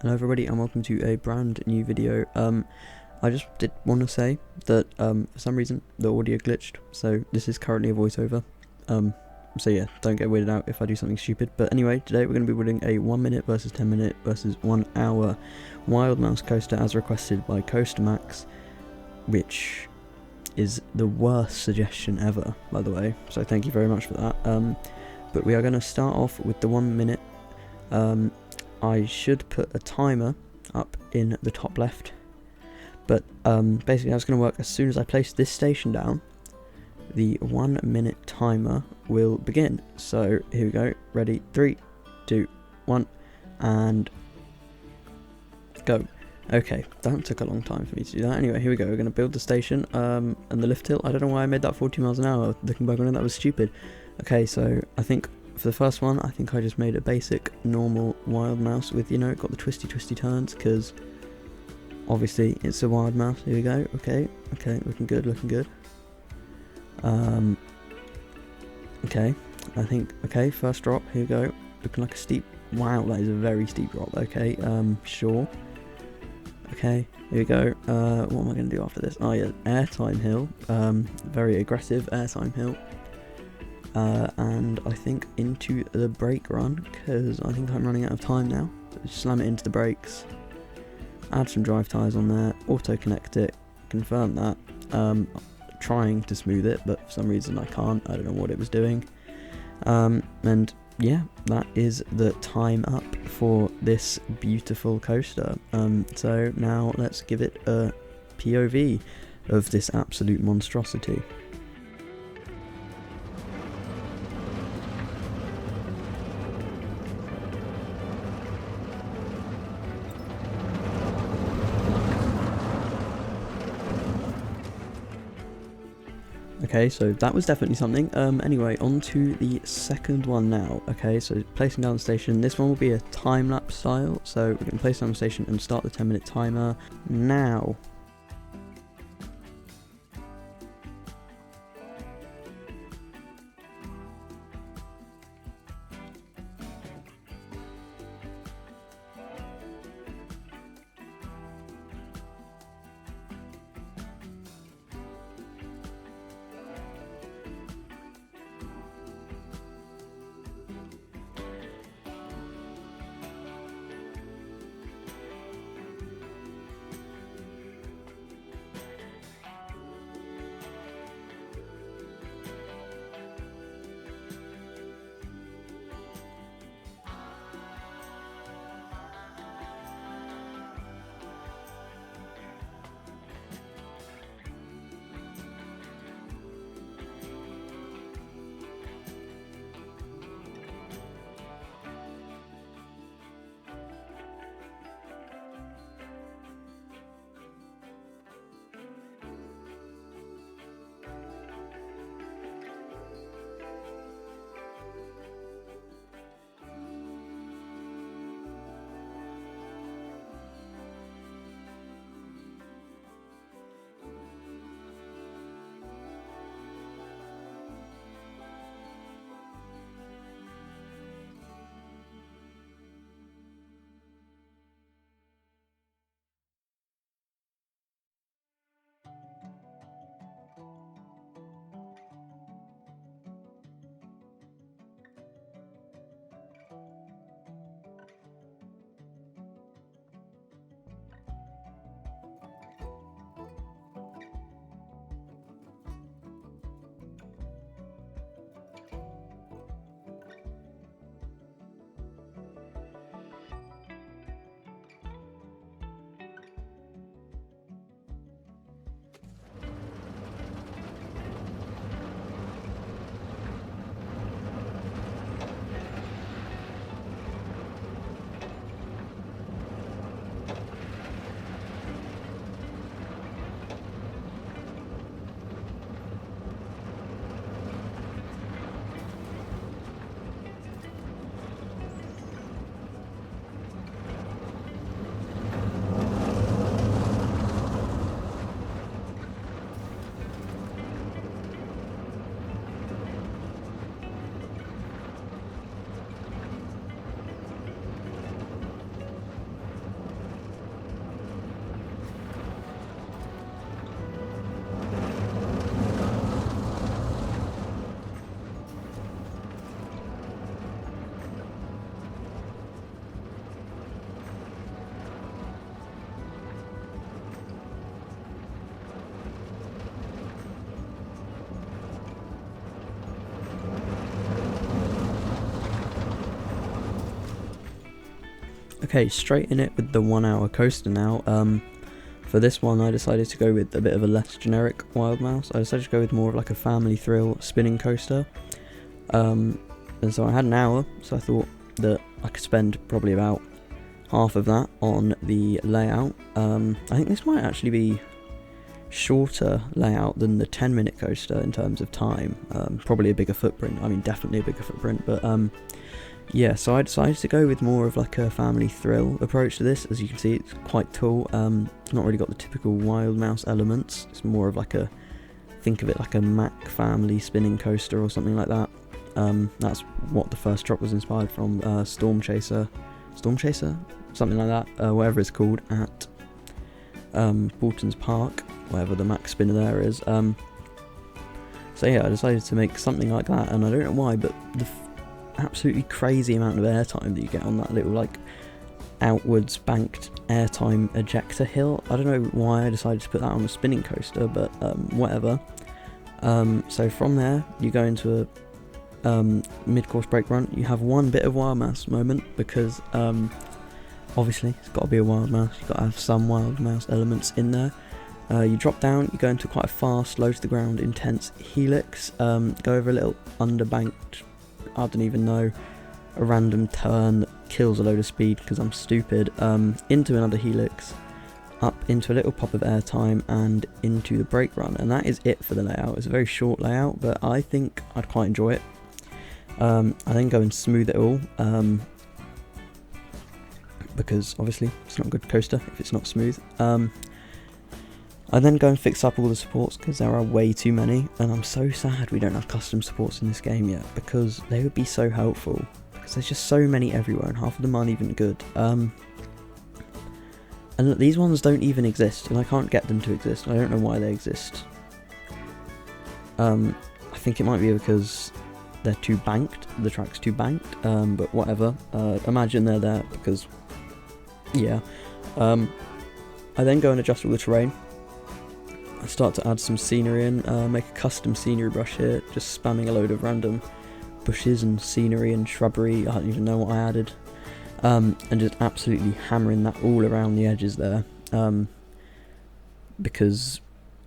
Hello everybody and welcome to a brand new video. I just did want to say that for some reason the audio glitched, so this is currently a voiceover. So yeah, don't get weirded out if I do something stupid. But anyway, today we're going to be building a 1 minute versus 10 minute versus 1 hour Wild Mouse coaster as requested by CoasterMax, which is the worst suggestion ever, by the way, so thank you very much for that. But we are going to start off with the 1 minute. I should put a timer up in the top left, but basically that's going to work as soon as I place this station down. The 1 minute timer will begin. So here we go, ready, 3, 2, 1, and go. Okay, that took a long time for me to do that. Anyway, here we go, we're going to build the station, and the lift hill. I don't know why I made that 40 miles an hour, looking back on it, that was stupid. Okay, so I think for the first one, I think I just made a basic, normal Wild Mouse with, you know, got the twisty turns, because obviously it's a Wild Mouse. Here we go, okay, looking good. Okay, I think, okay, first drop, here we go, looking like a steep, wow, that is a very steep drop, okay, sure. Okay, here we go, what am I going to do after this? Oh yeah, airtime hill, very aggressive airtime hill. And I think into the brake run, because I think I'm running out of time now. So just slam it into the brakes, add some drive tyres on there, auto connect it, confirm that. Trying to smooth it, but for some reason I can't. I don't know what it was doing. And yeah, that is the time up for this beautiful coaster. So now let's give it a POV of this absolute monstrosity. Okay, so that was definitely something. Anyway, on to the second one now. Okay, so placing down the station. This one will be a time-lapse style, so we can place down the station and start the 10-minute timer now. Okay, straight in it with the 1 hour coaster now. For this one I decided to go with a bit of a less generic Wild Mouse. I decided to go with more of like a family thrill spinning coaster. And so I had an hour, so I thought that I could spend probably about half of that on the layout. I think this might actually be shorter layout than the 10-minute coaster in terms of time. Probably a bigger footprint, I mean definitely a bigger footprint, but yeah, so I decided to go with more of like a family thrill approach to this. As you can see, it's quite tall. It's not really got the typical Wild Mouse elements. It's more of like a, think of it like a Mack family spinning coaster or something like that. That's what the first drop was inspired from, Storm Chaser, something like that, whatever it's called, at Paultons Park, whatever the Mack spinner there is. So yeah, I decided to make something like that, and I don't know why, but the absolutely crazy amount of airtime that you get on that little like outwards banked airtime ejector hill. I don't know why I decided to put that on a spinning coaster, but whatever. So from there you go into a mid-course brake run. You have one bit of Wild Mouse moment because obviously it's got to be a Wild Mouse, you've got to have some Wild Mouse elements in there. You drop down, you go into quite a fast, low to the ground, intense helix, go over a little underbanked, I don't even know, a random turn that kills a load of speed because I'm stupid, into another helix, up into a little pop of airtime, and into the brake run, and that is it for the layout. It's a very short layout, but I think I'd quite enjoy it. I then go and smooth it all, because obviously it's not a good coaster if it's not smooth. I then go and fix up all the supports because there are way too many, and I'm so sad we don't have custom supports in this game yet, because they would be so helpful, because there's just so many everywhere and half of them aren't even good. And look, these ones don't even exist, and I can't get them to exist. I don't know why they exist. I think it might be because they're too banked, the track's too banked, but whatever. Imagine they're there because, yeah. I then go and adjust all the terrain. I start to add some scenery in, make a custom scenery brush here, just spamming a load of random bushes and scenery and shrubbery. I don't even know what I added, and just absolutely hammering that all around the edges there, because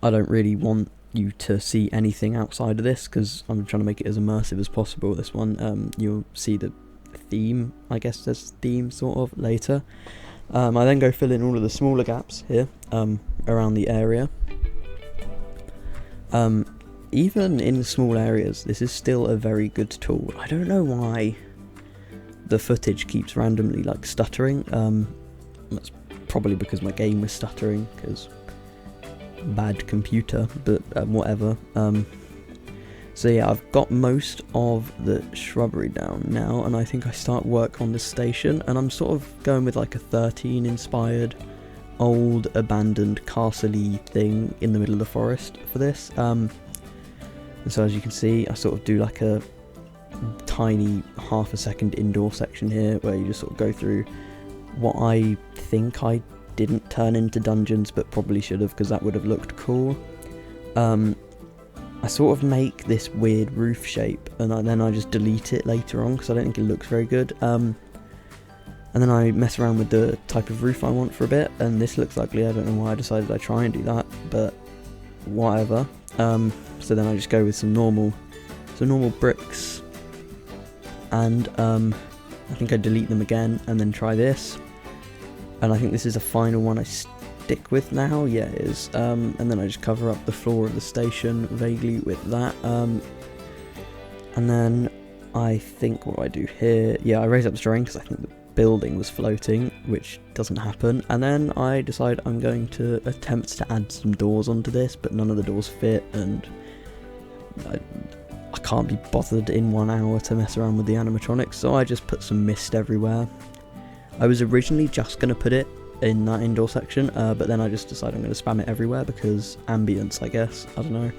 I don't really want you to see anything outside of this, because I'm trying to make it as immersive as possible. This one, you'll see the theme, I guess there's theme sort of later. I then go fill in all of the smaller gaps here, around the area. Even in small areas, this is still a very good tool. I don't know why the footage keeps randomly like stuttering. That's probably because my game was stuttering, because bad computer, but whatever. So yeah, I've got most of the shrubbery down now, and I think I start work on the station, and I'm sort of going with like a 13 inspired old abandoned castle-y thing in the middle of the forest for this. And so as you can see, I sort of do like a tiny half a second indoor section here where you just sort of go through what I think I didn't turn into dungeons but probably should have, because that would have looked cool. I sort of make this weird roof shape, and then I just delete it later on because I don't think it looks very good. And then I mess around with the type of roof I want for a bit, and this looks ugly. I don't know why I decided I'd try and do that, but whatever. So then I just go with some normal bricks, and I think I delete them again and then try this, and I think this is a final one I stick with now. Yeah, it is. And then I just cover up the floor of the station vaguely with that, and then I think what do I do here? Yeah, I raise up the terrain because I think the building was floating, which doesn't happen, and then I decide I'm going to attempt to add some doors onto this, but none of the doors fit, and I can't be bothered in 1 hour to mess around with the animatronics, so I just put some mist everywhere. I was originally just going to put it in that indoor section, but then I just decided I'm going to spam it everywhere because ambience, I guess, I don't know.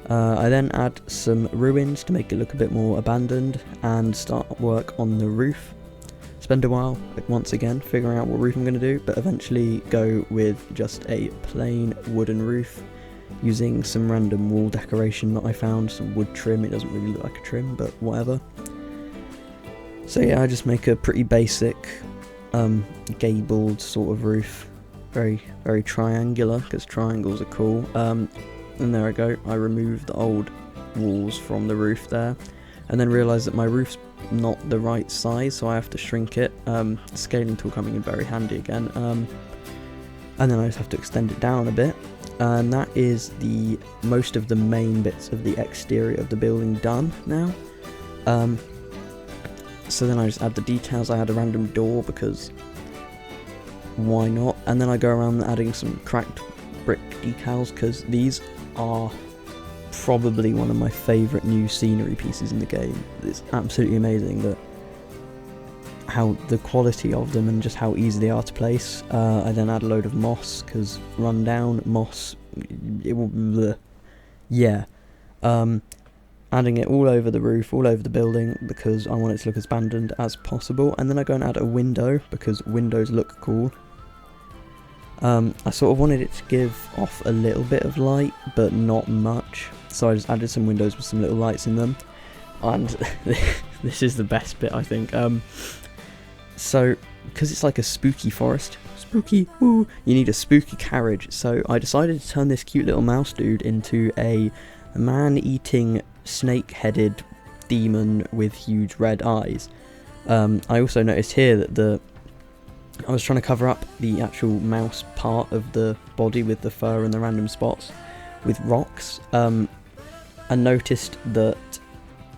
I then add some ruins to make it look a bit more abandoned, and start work on the roof. Spend a while, like once again, figuring out what roof I'm going to do, but eventually go with just a plain wooden roof, using some random wall decoration that I found, some wood trim. It doesn't really look like a trim, but whatever. So yeah, I just make a pretty basic gabled sort of roof, very very triangular because triangles are cool. And there I go. I removed the old walls from the roof there, and then realised that my roof's not the right size, so I have to shrink it. Scaling tool coming in very handy again. And then I just have to extend it down a bit, and that is the most of the main bits of the exterior of the building done now. So then I just add the details. I had a random door because why not? And then I go around adding some cracked brick decals because these are probably one of my favourite new scenery pieces in the game. It's absolutely amazing that how the quality of them and just how easy they are to place. I then add a load of moss because rundown moss, it will bleh. Yeah. Adding it all over the roof, all over the building, because I want it to look as abandoned as possible. And then I go and add a window because windows look cool. I sort of wanted it to give off a little bit of light, but not much. So I just added some windows with some little lights in them. And this is the best bit, I think. So, because it's like a spooky forest, spooky, woo, you need a spooky carriage. So I decided to turn this cute little mouse dude into a man-eating, snake-headed demon with huge red eyes. I also noticed here that I was trying to cover up the actual mouse part of the body with the fur and the random spots with rocks, and noticed that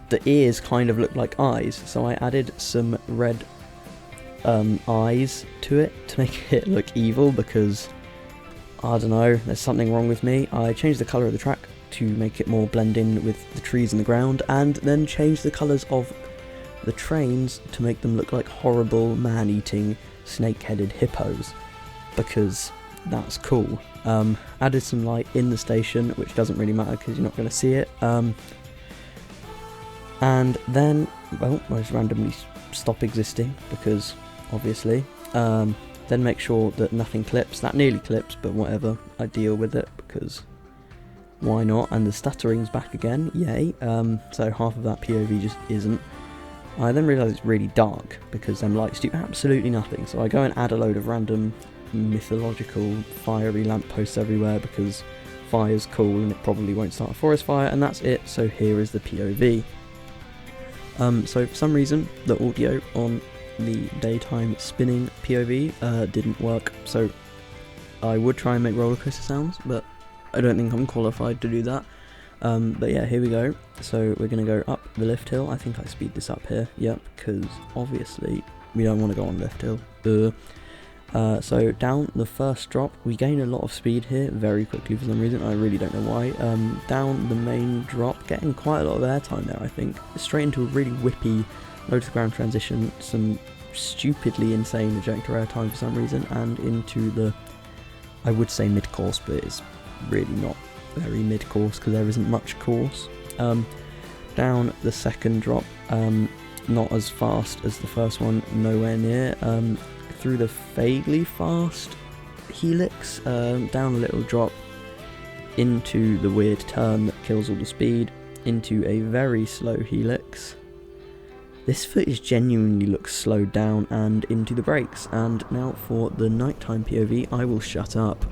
the ears kind of looked like eyes, so I added some red eyes to it to make it look evil because, I don't know, there's something wrong with me. I changed the colour of the track to make it more blend in with the trees and the ground, and then changed the colours of the trains to make them look like horrible man-eating snake-headed hippos because that's cool. Added some light in the station, which doesn't really matter because you're not going to see it. And then, well, I just randomly stop existing because obviously. Then make sure that nothing clips. That nearly clips, but whatever. I deal with it because why not? And the stuttering's back again, yay. So half of that POV just isn't. I then realise it's really dark because them lights do absolutely nothing. So I go and add a load of random mythological fiery lampposts everywhere because fire's cool and it probably won't start a forest fire, and that's it. So here is the POV. So for some reason the audio on the daytime spinning POV didn't work, so I would try and make roller coaster sounds, but I don't think I'm qualified to do that. But yeah, here we go. So we're going to go up the lift hill. I think I speed this up here, yep, because obviously we don't want to go on lift hill. So down the first drop, we gain a lot of speed here very quickly for some reason, I really don't know why. Down the main drop, getting quite a lot of airtime there, I think. Straight into a really whippy low to the ground transition, some stupidly insane ejector airtime for some reason, and into the, I would say mid-course, but it's really not very mid-course because there isn't much course. Down the second drop, not as fast as the first one, nowhere near. Through the vaguely fast helix, down a little drop, into the weird turn that kills all the speed, into a very slow helix. This footage genuinely looks slowed down, and into the brakes. And now for the nighttime POV, I will shut up.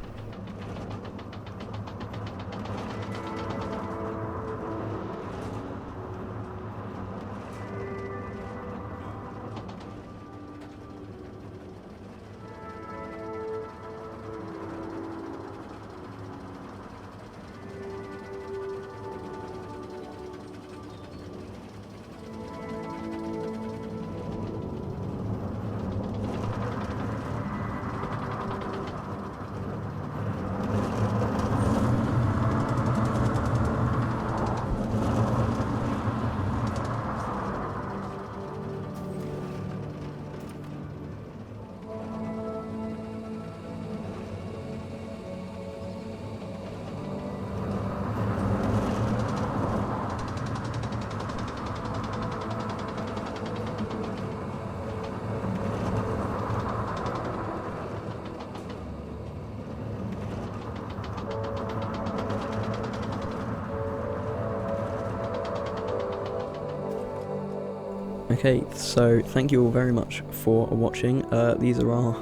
Okay, so thank you all very much for watching. These are our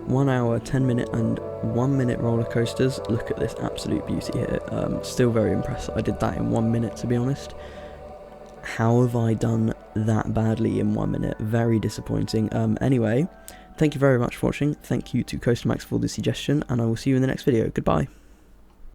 1 hour, 10 minute and 1 minute roller coasters. Look at this absolute beauty here. Still very impressed I did that in 1 minute, to be honest. How have I done that badly in 1 minute? Very disappointing. Anyway, thank you very much for watching. Thank you to Coaster Max for the suggestion, and I will see you in the next video. Goodbye.